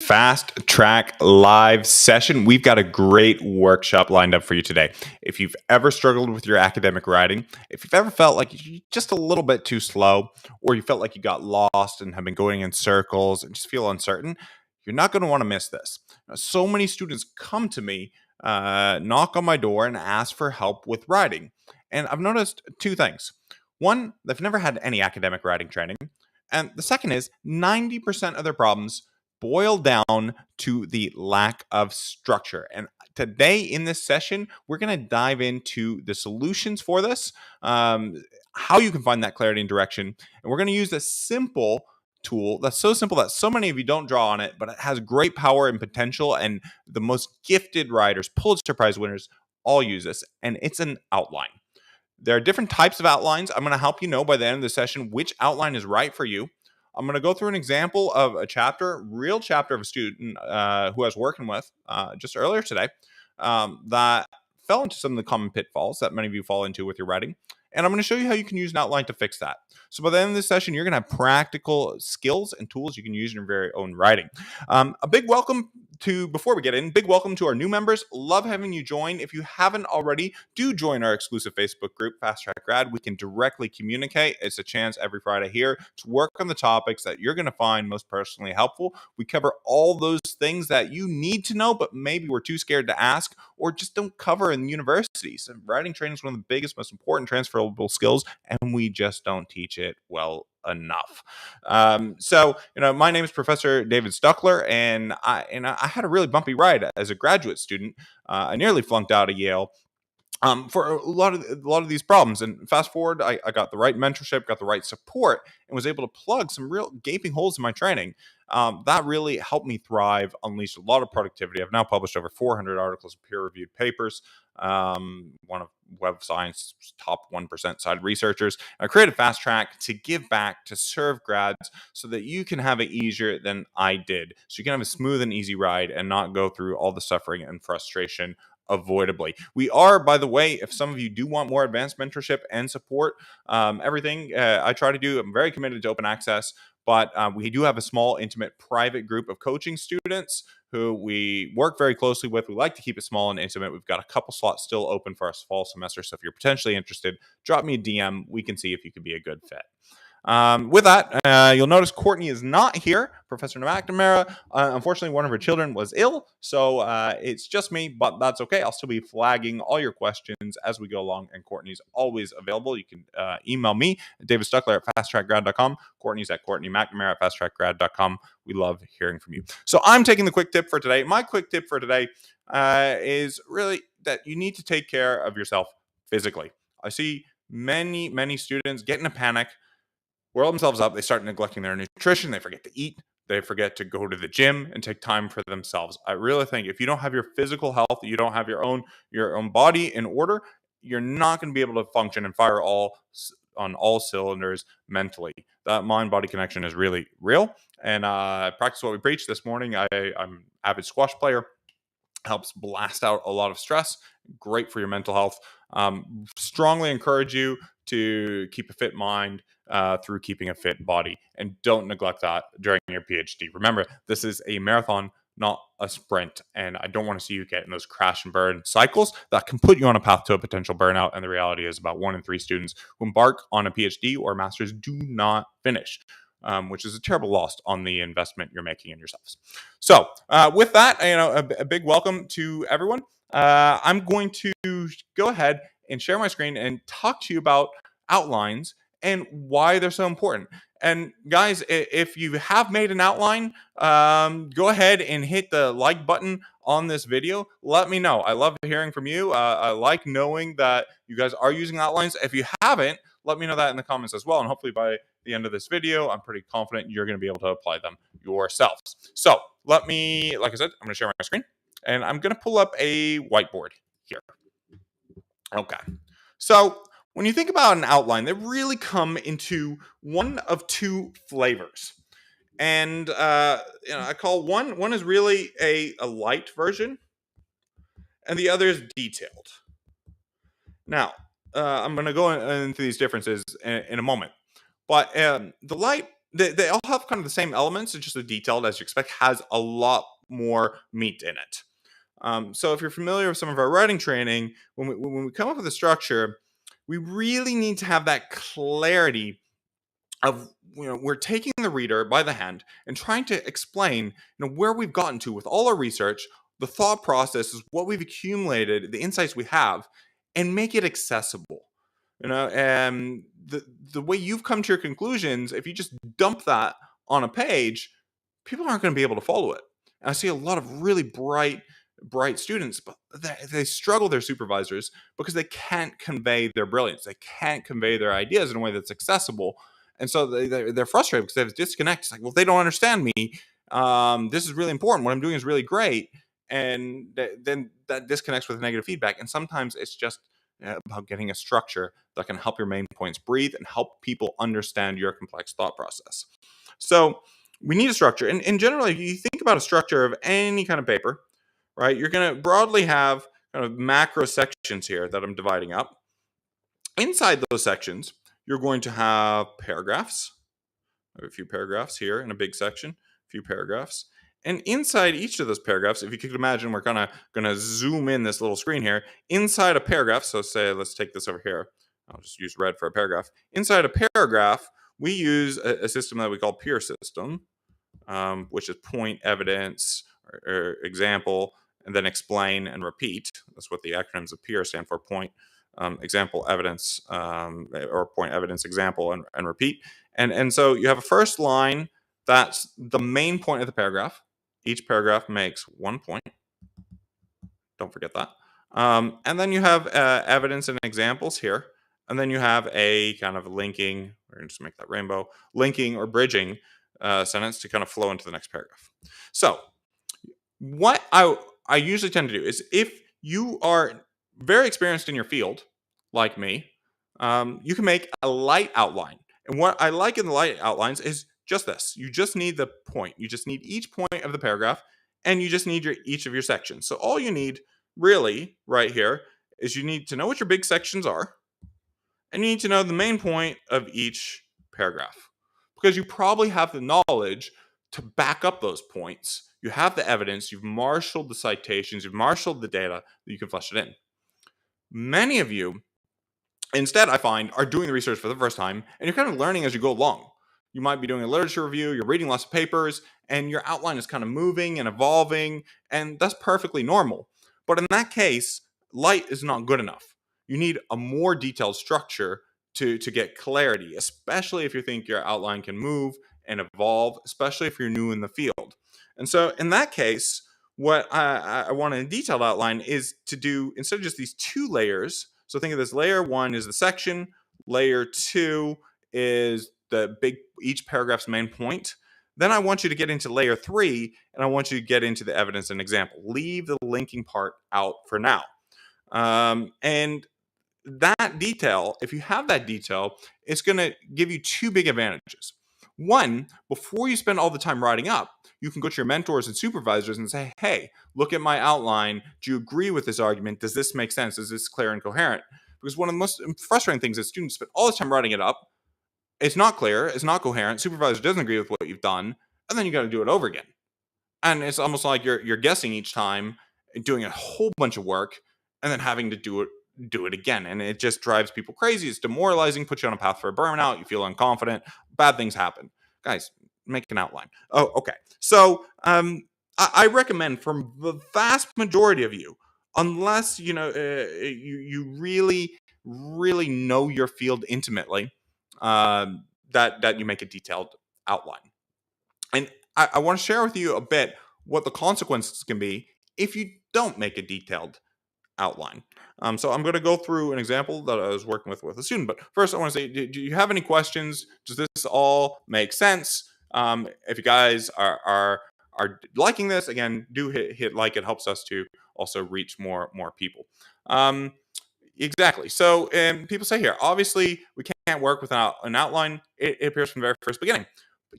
Fast Track Live session. We've got a great workshop lined up for you today. If you've ever struggled with your academic writing, if you've ever felt like you're just a little bit too slow, or you felt like you got lost and have been going in circles and just feel uncertain, you're not going to want to miss this. So many students come to me, knock on my door, and ask for help with writing. And I've noticed two things. One, they've never had any academic writing training. And the second is 90% of their problems boil down to the lack of structure. And today in this session, we're going to dive into the solutions for this, how you can find that clarity and direction. And we're going to use a simple tool that's so simple that so many of you don't draw on it, but it has great power and potential. And the most gifted writers, Pulitzer Prize winners, all use this. And it's an outline. There are different types of outlines. I'm going to help you know by the end of the session which outline is right for you. I'm going to go through an example of a chapter, real chapter of a student who I was working with just earlier today that fell into some of the common pitfalls that many of you fall into with your writing. And I'm going to show you how you can use an outline to fix that. So by the end of this session, you're going to have practical skills and tools you can use in your very own writing. Before we get in, big welcome to our new members. Love having you join. If you haven't already, do join our exclusive Facebook group, Fast Track Grad. We can directly communicate. It's a chance every Friday here to work on the topics that you're going to find most personally helpful. We cover all those things that you need to know, but maybe we're too scared to ask or just don't cover in universities. And writing training is one of the biggest, most important transferable skills, and we just don't teach it well enough. My name is Professor David Stuckler, and I had a really bumpy ride as a graduate student. I nearly flunked out of Yale for a lot of these problems. And fast forward, I got the right mentorship, got the right support, and was able to plug some real gaping holes in my training. That really helped me thrive, unleashed a lot of productivity. I've now published over 400 articles of peer-reviewed papers, one of Web of Science's top 1% cited researchers. I created Fast Track to give back, to serve grads so that you can have it easier than I did. So you can have a smooth and easy ride and not go through all the suffering and frustration avoidably. We are, by the way, if some of you do want more advanced mentorship and support, everything I try to do, I'm very committed to open access, but we do have a small, intimate, private group of coaching students who we work very closely with. We like to keep it small and intimate. We've got a couple slots still open for our fall semester, so if you're potentially interested, drop me a DM. We can see if you could be a good fit. With that, you'll notice Courtney is not here. Professor McNamara, unfortunately, one of her children was ill, so it's just me, but that's okay. I'll still be flagging all your questions as we go along, and Courtney's always available. You can email me, David Stuckler at FastTrackGrad.com. Courtney's at Courtney McNamara at FastTrackGrad.com. We love hearing from you. So I'm taking the quick tip for today. My quick tip for today is really that you need to take care of yourself physically. I see many students get in a panic, whirl themselves up, they start neglecting their nutrition, they forget to eat, they forget to go to the gym and take time for themselves. I really think if you don't have your physical health, you don't have your own body in order, you're not going to be able to function and fire on all cylinders mentally. That mind-body connection is really real. And practice what we preach. This morning, I'm an avid squash player. Helps blast out a lot of stress. Great for your mental health. Strongly encourage you to keep a fit mind through keeping a fit body, and don't neglect that during your PhD. Remember, this is a marathon, not a sprint, and I don't want to see you get in those crash and burn cycles that can put you on a path to a potential burnout. And the reality is about 1 in 3 students who embark on a PhD or master's do not finish. Which is a terrible loss on the investment you're making in yourselves. So with that, a big welcome to everyone. I'm going to go ahead and share my screen and talk to you about outlines and why they're so important. And guys, if you have made an outline, go ahead and hit the like button on this video. Let me know. I love hearing from you. I like knowing that you guys are using outlines. If you haven't, let me know that in the comments as well. And hopefully by the end of this video, I'm pretty confident you're going to be able to apply them yourselves. So like I said, I'm going to share my screen and I'm going to pull up a whiteboard here. Okay. So when you think about an outline, they really come into one of two flavors. And I call one is really a light version, and the other is detailed. I'm going to go into these differences in a moment. But the they all have kind of the same elements. It's just the detailed, as you expect, has a lot more meat in it. So if you're familiar with some of our writing training, when we come up with a structure, we really need to have that clarity of, we're taking the reader by the hand and trying to explain, where we've gotten to with all our research, the thought process is what we've accumulated, the insights we have, and make it accessible. And the way you've come to your conclusions, if you just dump that on a page, people aren't going to be able to follow it. And I see a lot of really bright students, but they struggle their supervisors because they can't convey their brilliance. They can't convey their ideas in a way that's accessible. And so they're frustrated because they have a disconnect. It's like, well, they don't understand me. This is really important. What I'm doing is really great. And then that disconnects with negative feedback. And sometimes it's just about getting a structure that can help your main points breathe and help people understand your complex thought process. So we need a structure. And generally, if you think about a structure of any kind of paper, right, you're going to broadly have kind of macro sections here that I'm dividing up. Inside those sections, you're going to have paragraphs. I have a few paragraphs here in a big section, a few paragraphs. And inside each of those paragraphs, if you could imagine, we're going to zoom in this little screen here. Inside a paragraph, so say, let's take this over here. I'll just use red for a paragraph. Inside a paragraph, we use a system that we call peer system, which is point, evidence, or example, and then explain and repeat. That's what the acronyms of peer stand for: point, example, evidence, or point, evidence, example, and repeat. And so you have a first line that's the main point of the paragraph. Each paragraph makes 1 point. Don't forget that. And then you have evidence and examples here. And then you have a kind of linking, we're going to just make that rainbow, linking or bridging sentence to kind of flow into the next paragraph. So what I usually tend to do is, if you are very experienced in your field, like me, you can make a light outline. And what I like in the light outlines is just this. You just need the point. You just need each point of the paragraph, and you just need each of your sections. So all you need really right here is you need to know what your big sections are, and you need to know the main point of each paragraph, because you probably have the knowledge to back up those points. You have the evidence, you've marshaled the citations, you've marshaled the data that you can flesh it in. Many of you, instead, I find, are doing the research for the first time, and you're kind of learning as you go along. You might be doing a literature review, you're reading lots of papers, and your outline is kind of moving and evolving, and that's perfectly normal. But in that case, light is not good enough. You need a more detailed structure to get clarity, especially if you think your outline can move and evolve, especially if you're new in the field. And so in that case, what I want in a detailed outline is to do, instead of just these two layers, so think of this: layer one is the section, layer two is each paragraph's main point. Then I want you to get into layer three, and I want you to get into the evidence and example. Leave the linking part out for now. And that detail, if you have that detail, it's going to give you two big advantages. One, before you spend all the time writing up, you can go to your mentors and supervisors and say, hey, look at my outline. Do you agree with this argument? Does this make sense? Is this clear and coherent? Because one of the most frustrating things is students spend all the time writing it up. It's not clear. It's not coherent. Supervisor doesn't agree with what you've done. And then you got to do it over again. And it's almost like you're guessing each time, doing a whole bunch of work, and then having to do it again. And it just drives people crazy. It's demoralizing, puts you on a path for a burnout. You feel unconfident. Bad things happen. Guys, make an outline. Oh, okay. So I recommend, from the vast majority of you, unless you really, really know your field intimately, that you make a detailed outline. And I want to share with you a bit what the consequences can be if you don't make a detailed outline. So I'm going to go through an example that I was working with a student. But first, I want to say, do you have any questions? Does this all make sense? If you guys are liking this, again, do hit like. It helps us to also reach more people. Exactly. So people say here, obviously, we can't work without an outline. It appears from the very first beginning.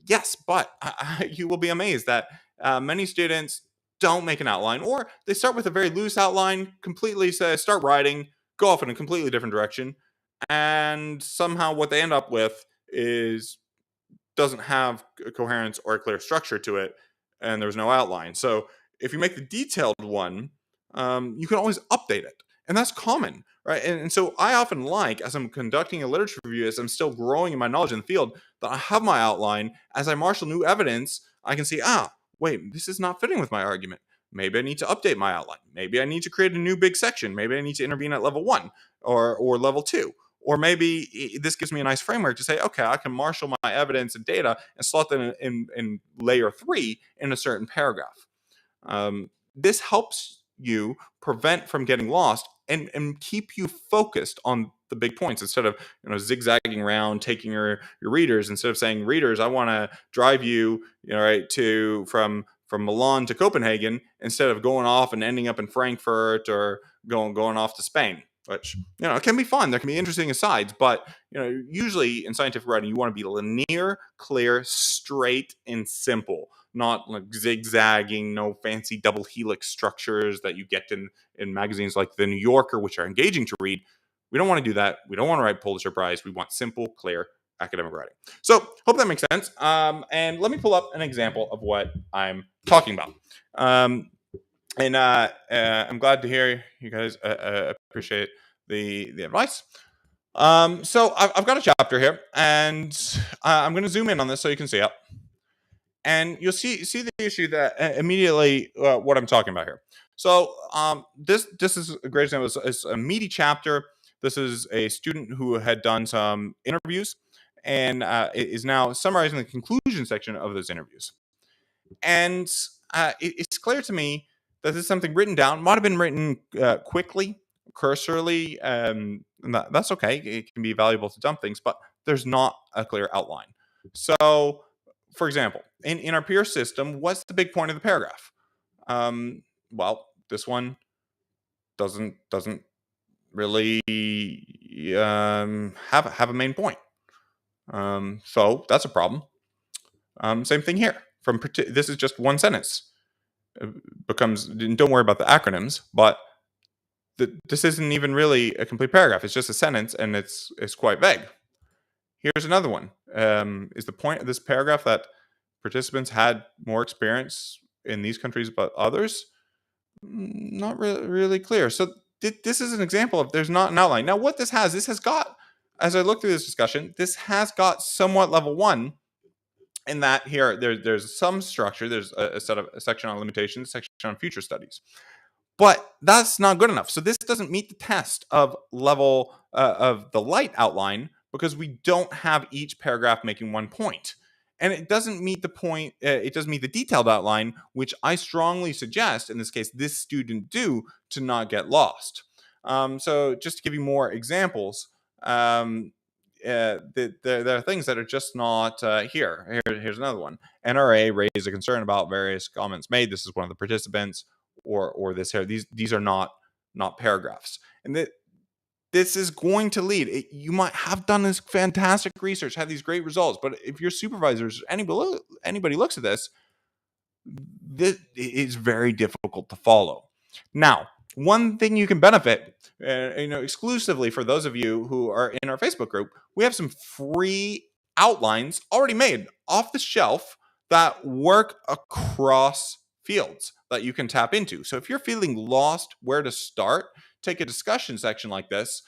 Yes, but you will be amazed that many students don't make an outline, or they start with a very loose outline, completely start writing, go off in a completely different direction, and somehow what they end up with is doesn't have a coherence or a clear structure to it, and there's no outline. So if you make the detailed one, you can always update it, and that's common, right? And so I often like, as I'm conducting a literature review, as I'm still growing in my knowledge in the field, that I have my outline. As I marshal new evidence, I can see, wait, this is not fitting with my argument. Maybe I need to update my outline. Maybe I need to create a new big section. Maybe I need to intervene at level 1 or level 2. Or maybe this gives me a nice framework to say, okay, I can marshal my evidence and data and slot them in layer 3 in a certain paragraph. This helps you prevent from getting lost and keep you focused on the big points instead of zigzagging around, taking your readers. Instead of saying, readers, I want to drive you, right, to from Milan to Copenhagen, instead of going off and ending up in Frankfurt or going off to Spain. Which it can be fun. There can be interesting asides, but usually in scientific writing, you want to be linear, clear, straight, and simple. Not like zigzagging, no fancy double helix structures that you get in magazines like The New Yorker, which are engaging to read. We don't want to do that. We don't want to write Pulitzer Prize. We want simple, clear academic writing. So hope that makes sense. And let me pull up an example of what I'm talking about. And I'm glad to hear you guys appreciate the advice. So I've got a chapter here, and I'm going to zoom in on this so you can see it. And you'll see the issue that immediately what I'm talking about here. So this is a great example. It's a meaty chapter. This is a student who had done some interviews and is now summarizing the conclusion section of those interviews. And it's clear to me that this is something written down, might have been written quickly, cursorily, and that's okay. It can be valuable to dump things, but there's not a clear outline. So, for example, in our peer system, what's the big point of the paragraph? Well, this one doesn't really have a main point. So that's a problem. Same thing here. This is just one sentence. Don't worry about the acronyms, but this isn't even really a complete paragraph. It's just a sentence, and it's quite vague. Here's another one. Is the point of this paragraph that participants had more experience in these countries but others? Not really clear. So this is an example of there's not an outline. Now, what this has got, as I look through this discussion, this has got somewhat level 1. In that here, there's some structure. There's a section on limitations, a section on future studies, but that's not good enough. So this doesn't meet the test of level of the light outline because we don't have each paragraph making one point, and it doesn't meet the point. It doesn't meet the detailed outline, which I strongly suggest in this case this student do to not get lost. So just to give you more examples. There are things that are just not here. Here's another one. NRA raised a concern about various comments made. This is one of the participants, or this here. These are not paragraphs, and this is going to lead. You might have done this fantastic research, have these great results, but if your supervisors, anybody looks at this is very difficult to follow. Now, one thing you can benefit, exclusively for those of you who are in our Facebook group, we have some free outlines already made off the shelf that work across fields that you can tap into. So if you're feeling lost where to start, take a discussion section like this.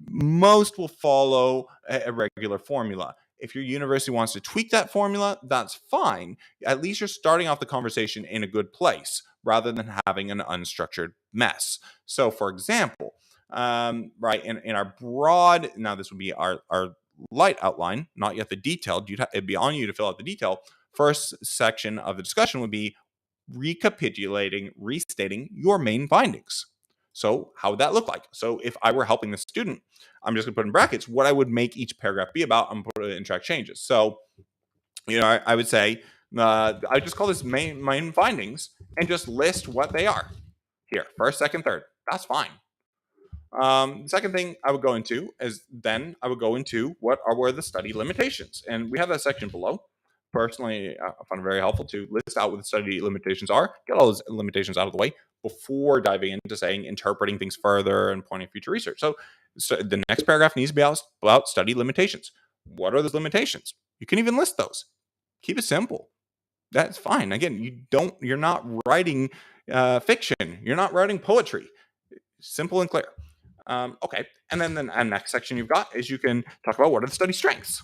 Most will follow a regular formula. If your university wants to tweak that formula, that's fine. At least you're starting off the conversation in a good place rather than having an unstructured mess. So, for example, right, in our broad, now this would be our light outline, not yet the detailed. It'd be on you to fill out the detail. First section of the discussion would be restating your main findings. So how would that look like? So if I were helping the student, I'm just going to put in brackets what I would make each paragraph be about. I'm going to put it in track changes. So, I would say, I just call this main findings and just list what they are. Here, first, second, third. That's fine. Second thing I would go into is then I would go into what were the study limitations. And we have that section below. Personally, I find it very helpful to list out what the study limitations are, get all those limitations out of the way before diving into saying interpreting things further and pointing future research. So the next paragraph needs to be about study limitations. What are those limitations? You can even list those. Keep it simple. That's fine. Again, you're not writing fiction. You're not writing poetry. Simple and clear. Okay. And then the next section you've got is you can talk about what are the study strengths.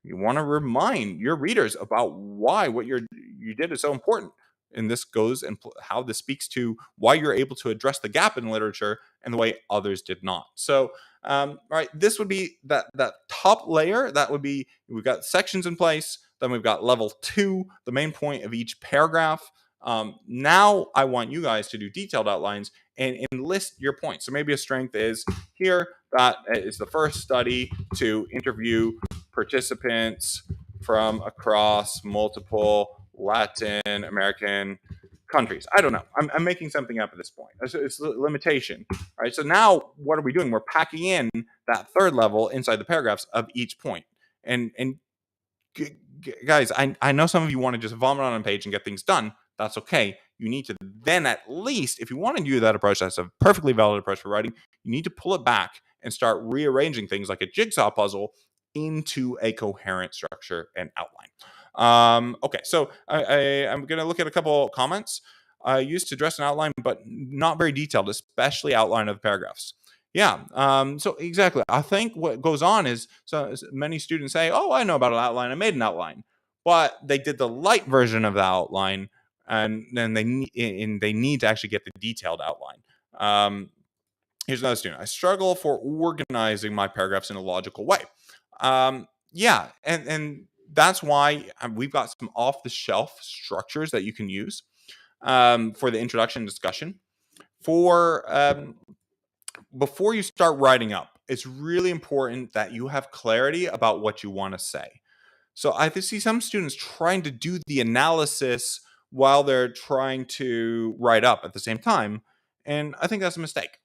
You want to remind your readers about why what you did is so important. And this goes and how this speaks to why you're able to address the gap in literature and the way others did not. So, all right, this would be that top layer. That would be, we've got sections in place. Then we've got level 2, the main point of each paragraph. Now I want you guys to do detailed outlines and list your points. So maybe a strength is here, that is the first study to interview participants from across multiple Latin American countries. I don't know. I'm making something up at this point. It's a limitation. All right. So now what are we doing? We're packing in that third level inside the paragraphs of each point. And guys, I know some of you want to just vomit on a page and get things done. That's okay. You need to then, at least, if you want to do that approach, that's a perfectly valid approach for writing, you need to pull it back and start rearranging things like a jigsaw puzzle into a coherent structure and outline. Okay, so I'm going to look at a couple comments. I used to dress an outline, but not very detailed, especially outline of the paragraphs. Yeah. So exactly. I think what goes on is, so many students say, "Oh, I know about an outline. I made an outline," but they did the light version of the outline, and then they need to actually get the detailed outline. Here's another student. I struggle for organizing my paragraphs in a logical way. Yeah, and that's why we've got some off-the-shelf structures that you can use for the introduction discussion. Before you start writing up, it's really important that you have clarity about what you want to say. So I see some students trying to do the analysis while they're trying to write up at the same time, and I think that's a mistake.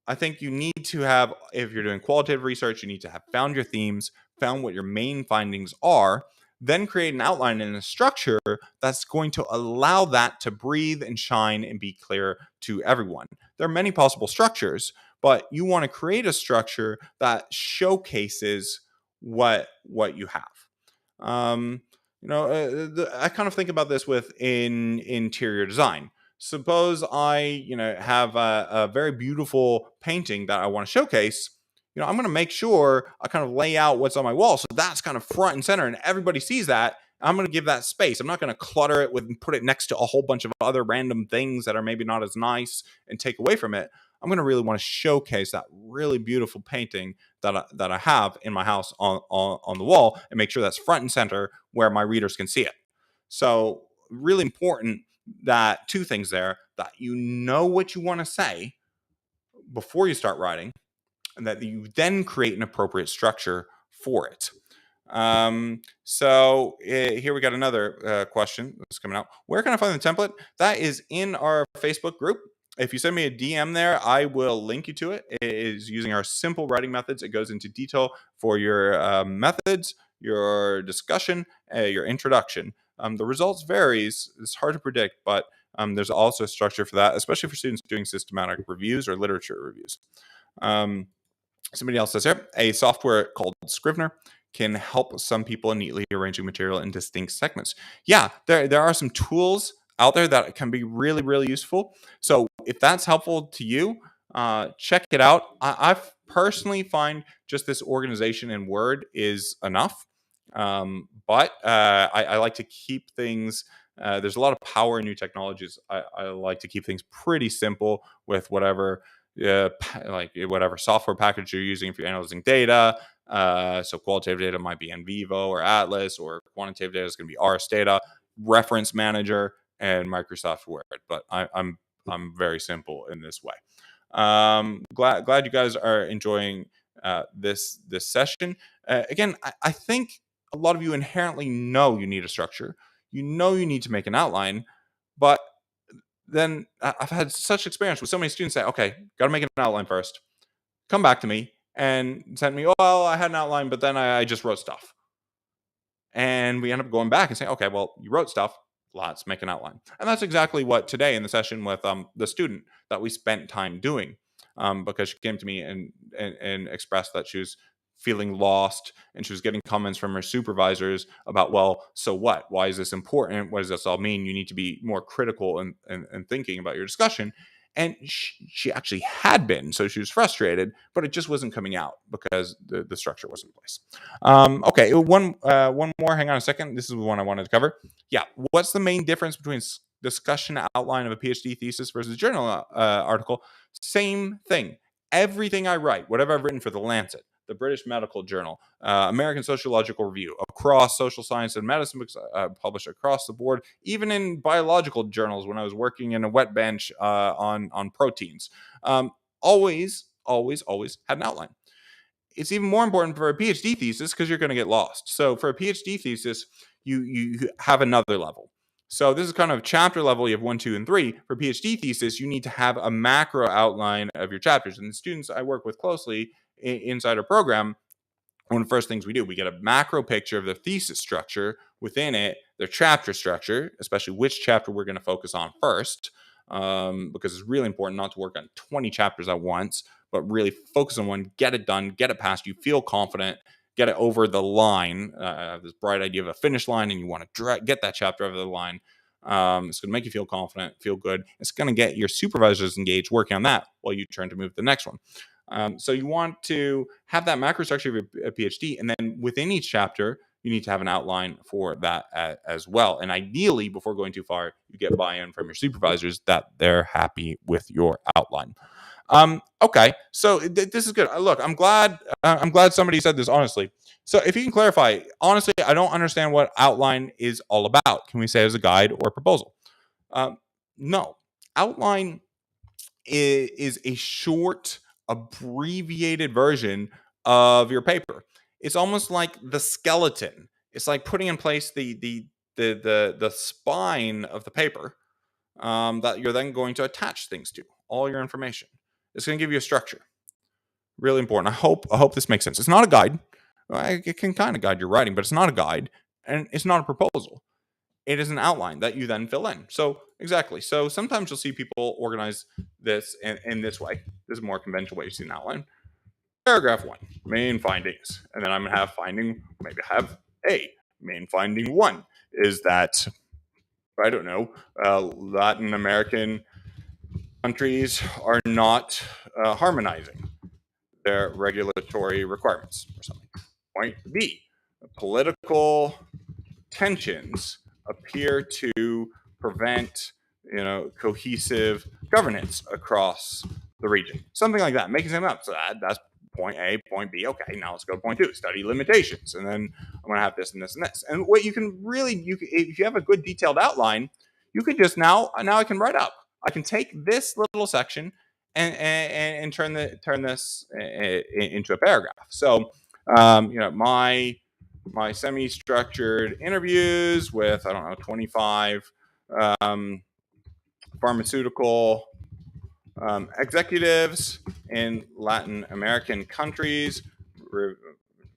I think you need to have, if you're doing qualitative research, you need to have found your themes, found what your main findings are, then create an outline and a structure that's going to allow that to breathe and shine and be clear to everyone. There are many possible structures, but you want to create a structure that showcases what you have. I kind of think about this within interior design. Suppose I, have a very beautiful painting that I want to showcase. I'm going to make sure I kind of lay out what's on my wall, so that's kind of front and center, and everybody sees that. I'm going to give that space. I'm not going to clutter it and put it next to a whole bunch of other random things that are maybe not as nice and take away from it. I'm going to really want to showcase that really beautiful painting that I have in my house on the wall, and make sure that's front and center where my readers can see it. So really important that two things there, that you know what you want to say before you start writing, and that you then create an appropriate structure for it. Here we got another question that's coming out. Where can I find the template? That is in our Facebook group. If you send me a DM there, I will link you to it. It is using our simple writing methods. It goes into detail for your methods, your discussion, your introduction. The results varies. It's hard to predict, but there's also a structure for that, especially for students doing systematic reviews or literature reviews. Somebody else says here, a software called Scrivener can help some people in neatly arranging material in distinct segments. Yeah, there are some tools out there that can be really, really useful. So if that's helpful to you, check it out. I personally find just this organization in Word is enough. But I like to keep things, there's a lot of power in new technologies. I like to keep things pretty simple with whatever software package you're using if you're analyzing data. So qualitative data might be NVivo or Atlas, or quantitative data is going to be Ars Data, Reference Manager, and Microsoft Word. But I'm very simple in this way. Glad you guys are enjoying this session. Again, I think a lot of you inherently know you need a structure. You know you need to make an outline, but then I've had such experience with so many students say, okay, got to make an outline first, come back to me and send me, well, I had an outline, but then I just wrote stuff. And we end up going back and saying, okay, well, you wrote stuff, let's make an outline. And that's exactly what today in the session with the student that we spent time doing, because she came to me and expressed that she was feeling lost, and she was getting comments from her supervisors about, well, so what? Why is this important? What does this all mean? You need to be more critical and thinking about your discussion. And she actually had been, so she was frustrated, but it just wasn't coming out because the structure wasn't in place. Okay, one more. Hang on a second. This is the one I wanted to cover. Yeah, what's the main difference between discussion outline of a PhD thesis versus a journal article? Same thing. Everything I write, whatever I've written for the Lancet, the British Medical Journal, American Sociological Review, across social science and medicine books, published across the board, even in biological journals when I was working in a wet bench on proteins. Always had an outline. It's even more important for a PhD thesis because you're going to get lost. So for a PhD thesis, you have another level. So this is kind of chapter level. You have 1, 2, and 3. For PhD thesis, you need to have a macro outline of your chapters. And the students I work with closely inside our program, one of the first things we do, we get a macro picture of the thesis structure, within it, their chapter structure, especially which chapter we're going to focus on first, because it's really important not to work on 20 chapters at once, but really focus on one, get it done, get it past, you feel confident, get it over the line. This bright idea of a finish line, and you want to get that chapter over the line. It's going to make you feel confident, feel good. It's going to get your supervisors engaged working on that while you turn to move to the next one. So you want to have that macro structure of a PhD, and then within each chapter, you need to have an outline for that as well. And ideally, before going too far, you get buy-in from your supervisors that they're happy with your outline. Okay, so this is good. Look, I'm glad somebody said this honestly. So if you can clarify, honestly, I don't understand what outline is all about. Can we say as a guide or a proposal? No, outline is a short, abbreviated version of your paper. It's almost like the skeleton. It's like putting in place the spine of the paper that you're then going to attach things to, all your information. It's going to give you a structure. Really important. I hope this makes sense. It's not a guide. It can kind of guide your writing, but it's not a guide, and it's not a proposal. It is an outline that you then fill in. So exactly. So sometimes you'll see people organize this in this way. This is a more conventional way you see an outline. Paragraph 1, main findings. And then I'm going to have maybe have A. Main finding 1 is that, I don't know, Latin American countries are not harmonizing their regulatory requirements or something. Point B, political tensions appear to prevent, cohesive governance across the region. Something like that, making something up. So that's point A, point B. Okay, now let's go to point 2, study limitations. And then I'm going to have this and this and this. And what you can really, if you have a good detailed outline, you could just now I can write up. I can take this little section and turn this into a paragraph. So, my semi-structured interviews with, 25 pharmaceutical executives in Latin American countries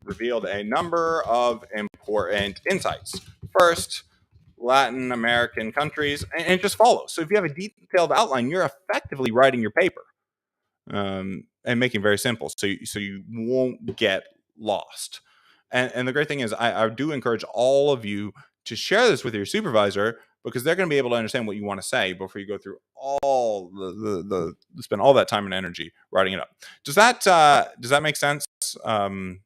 revealed a number of important insights. First, Latin American countries, and it just follows. So if you have a detailed outline, you're effectively writing your paper and making it very simple, so you won't get lost. And the great thing is, I do encourage all of you to share this with your supervisor, because they're going to be able to understand what you want to say before you go through all the spend all that time and energy writing it up. Does that make sense? I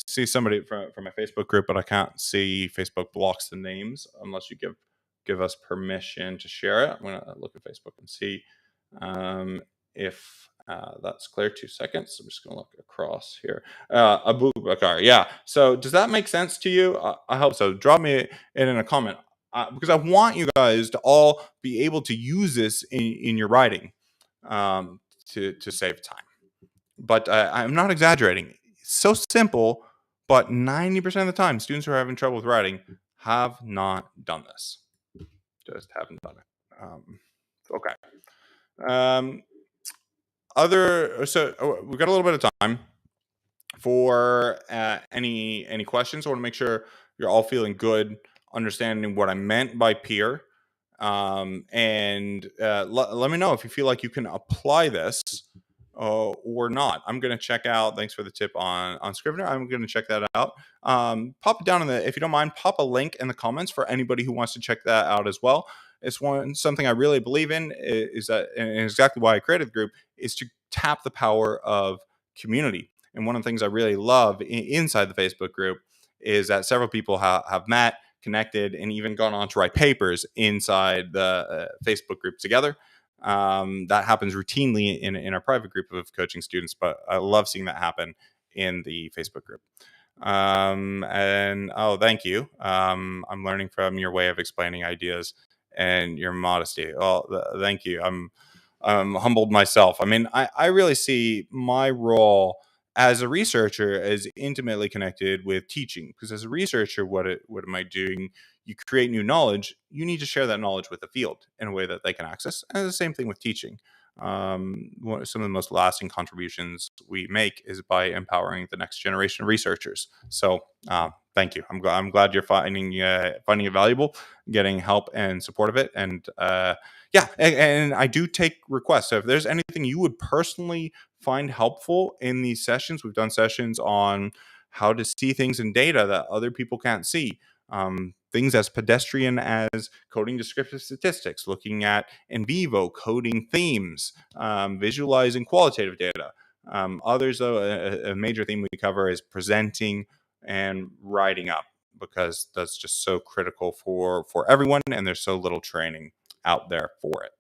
see somebody from my Facebook group, but I can't see. Facebook blocks the names unless you give us permission to share it. I'm going to look at Facebook and see if that's clear. 2 seconds. I'm just going to look across here. Abu Bakar. Yeah. So does that make sense to you? I hope so. Drop me in a comment, because I want you guys to all be able to use this in your writing to save time. But I'm not exaggerating. It's so simple, but 90% of the time, students who are having trouble with writing have not done this. Just haven't done it. Okay. So we've got a little bit of time for any questions. I want to make sure you're all feeling good, understanding what I meant by peer. And let me know if you feel like you can apply this or not. I'm going to check out. Thanks for the tip on Scrivener. I'm going to check that out. Pop it down in the, if you don't mind, pop a link in the comments for anybody who wants to check that out as well. It's something I really believe in, is that, and exactly why I created the group, is to tap the power of community. And one of the things I really love inside the Facebook group is that several people have met, connected, and even gone on to write papers inside the Facebook group together. That happens routinely in our private group of coaching students, but I love seeing that happen in the Facebook group. And thank you. I'm learning from your way of explaining ideas and your modesty. Well, thank you. I'm humbled myself. I mean, I really see my role as a researcher as intimately connected with teaching, because as a researcher, what am I doing? You create new knowledge. You need to share that knowledge with the field in a way that they can access. And the same thing with teaching. Some of the most lasting contributions we make is by empowering the next generation of researchers. So thank you. I'm glad you're finding it valuable, getting help and support of it. And yeah, and I do take requests. So if there's anything you would personally find helpful in these sessions, we've done sessions on how to see things in data that other people can't see. Things as pedestrian as coding descriptive statistics, looking at in vivo coding themes, visualizing qualitative data. Others, though, a major theme we cover is presenting and writing up, because that's just so critical for everyone, and there's so little training out there for it.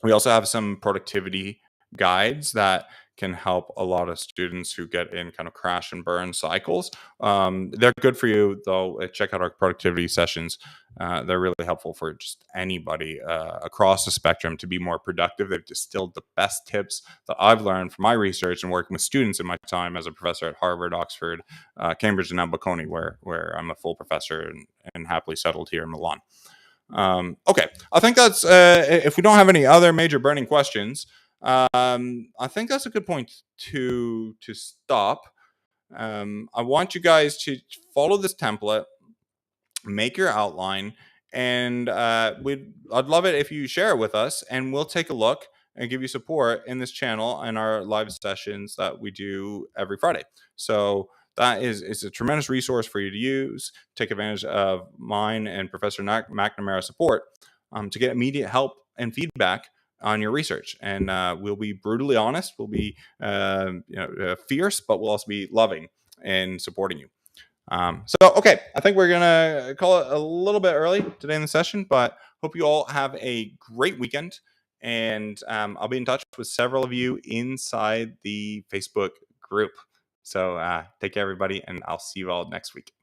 We also have some productivity guides that can help a lot of students who get in kind of crash and burn cycles. They're good for you, though. Check out our productivity sessions. They're really helpful for just anybody across the spectrum to be more productive. They've distilled the best tips that I've learned from my research and working with students in my time as a professor at Harvard, Oxford, Cambridge, and now Bocconi, where I'm a full professor and happily settled here in Milan. Okay, I think that's if we don't have any other major burning questions, I think that's a good point to stop. I want you guys to follow this template, make your outline, and I'd love it if you share it with us, and we'll take a look and give you support in this channel and our live sessions that we do every Friday. So that is a tremendous resource for you to use. Take advantage of mine and Professor McNamara's support to get immediate help and feedback on your research. And we'll be brutally honest. We'll be fierce, but we'll also be loving and supporting you. Okay, I think we're gonna call it a little bit early today in the session, but hope you all have a great weekend. And I'll be in touch with several of you inside the Facebook group. So take care, everybody, and I'll see you all next week.